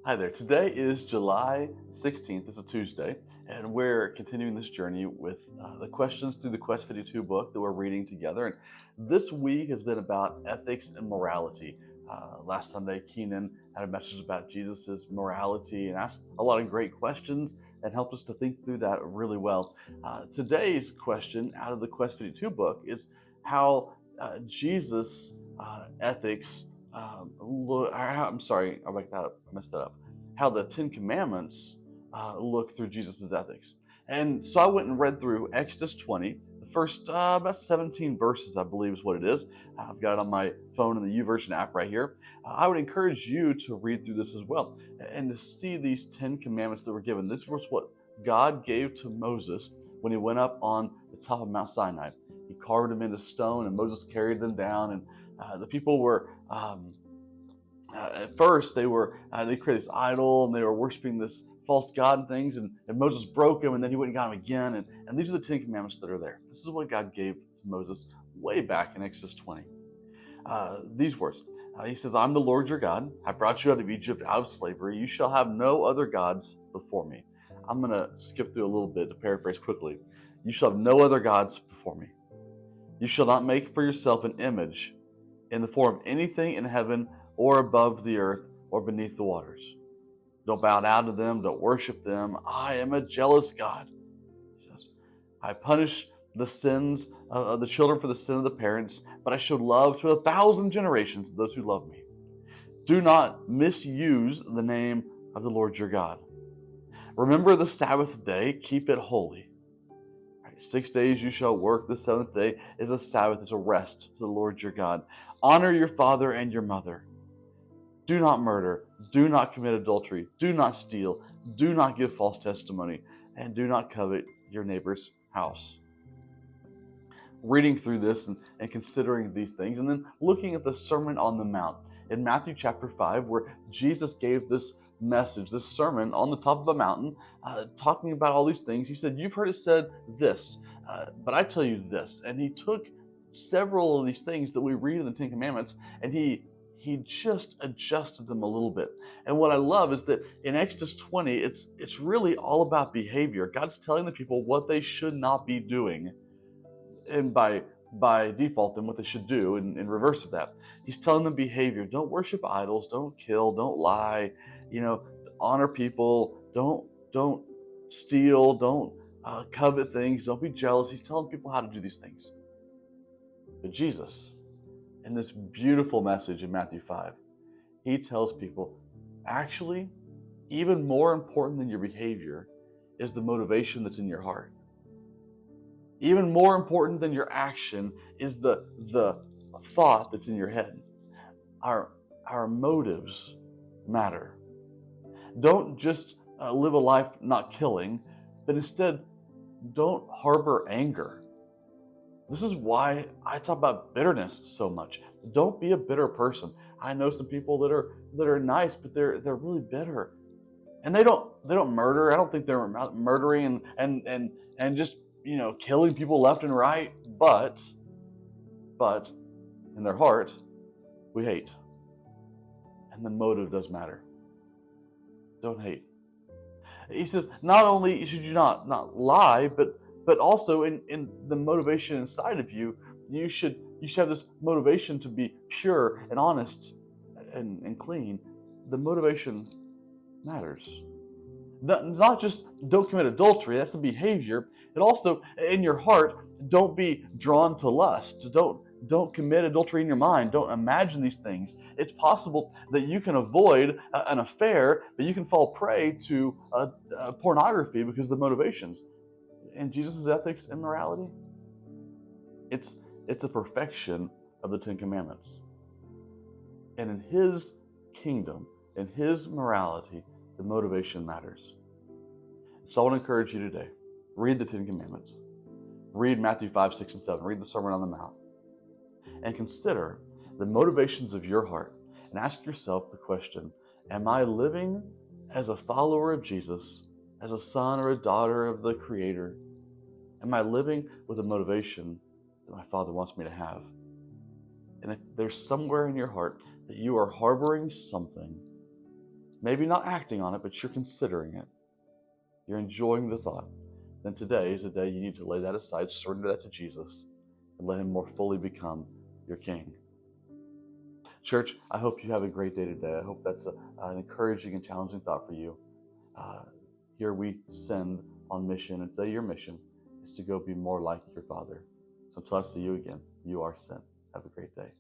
Hi there. Today is July 16th. It's a Tuesday, and we're continuing this journey with the questions through the Quest 52 book that we're reading together. And this week has been about ethics and morality. Last Sunday, Keenan had a message about Jesus's morality and asked a lot of great questions and helped us to think through that really well. Today's question out of the Quest 52 book is how Jesus' ethics I'm sorry, I like that. I messed that up. How the Ten Commandments look through Jesus' ethics. And so I went and read through Exodus 20, the first about 17 verses, I believe is what it is. I've got it on my phone in the YouVersion app right here. I would encourage you to read through this as well and to see these 10 commandments that were given. This was what God gave to Moses when he went up on the top of Mount Sinai. He carved them into stone, and Moses carried them down, and the people were at first they created this idol and they were worshiping this false god and things, and Moses broke them, and then he went and got them again, and these are the Ten Commandments that are there. This is what God gave to Moses way back in Exodus 20. These words. He says, "I'm the Lord your God. I brought you out of Egypt, out of slavery. You shall have no other gods before me." I'm going to skip through a little bit to paraphrase quickly. "You shall have no other gods before me. You shall not make for yourself an image in the form of anything in heaven or above the earth or beneath the waters. Don't bow down to them. Don't worship them. I am a jealous God," he says. "I punish the sins of the children for the sin of the parents, but I show love to 1,000 generations of those who love me. Do not misuse the name of the Lord your God. Remember the Sabbath day. Keep it holy. 6 days you shall work. The seventh day is a Sabbath, is a rest to the Lord your God. Honor your father and your mother. Do not murder. Do not commit adultery. Do not steal. Do not give false testimony. And do not covet your neighbor's house." Reading through this and considering these things, and then looking at the Sermon on the Mount in Matthew chapter 5, where Jesus gave this message, this sermon on the top of a mountain, talking about all these things. He said, "You've heard it said this, but I tell you this." And he took several of these things that we read in the Ten Commandments, and he just adjusted them a little bit. And what I love is that in Exodus 20, it's really all about behavior. God's telling the people what they should not be doing, and by default then what they should do in reverse of that. He's telling them behavior. Don't worship idols, don't kill, don't lie, honor people, don't steal, don't covet things, don't be jealous. He's telling people how to do these things. But Jesus, in this beautiful message in Matthew 5, he tells people, actually, even more important than your behavior is the motivation that's in your heart. Even more important than your action is the thought that's in your head. Our motives matter. Don't just live a life not killing, but instead don't harbor anger. This is why I talk about bitterness so much. Don't be a bitter person. I know some people that are nice, but they're really bitter, and they don't murder. I don't think they're murdering and just killing people left and right. But in their heart, we hate, and the motive does matter. Don't hate. He says not only should you not lie, but also in the motivation inside of you, you should have this motivation to be pure and honest and clean. The motivation matters. Not just don't commit adultery, that's the behavior. It also, in your heart, don't be drawn to lust. Don't commit adultery in your mind. Don't imagine these things. It's possible that you can avoid an affair, but you can fall prey to pornography because of the motivations. In Jesus' ethics and morality, it's a perfection of the Ten Commandments. And in his kingdom, in his morality, the motivation matters. So I want to encourage you today, read the Ten Commandments. Read Matthew 5, 6, and 7. Read the Sermon on the Mount. And consider the motivations of your heart. And ask yourself the question, am I living as a follower of Jesus, as a son or a daughter of the Creator? Am I living with a motivation that my Father wants me to have? And if there's somewhere in your heart that you are harboring something maybe not acting on it, but you're considering it, you're enjoying the thought, then today is the day you need to lay that aside, surrender that to Jesus, and let him more fully become your king. Church, I hope you have a great day today. I hope that's an encouraging and challenging thought for you. Uh, Here we send on mission, and today your mission is to go be more like your Father. So until I see you again, you are sent. Have a great day.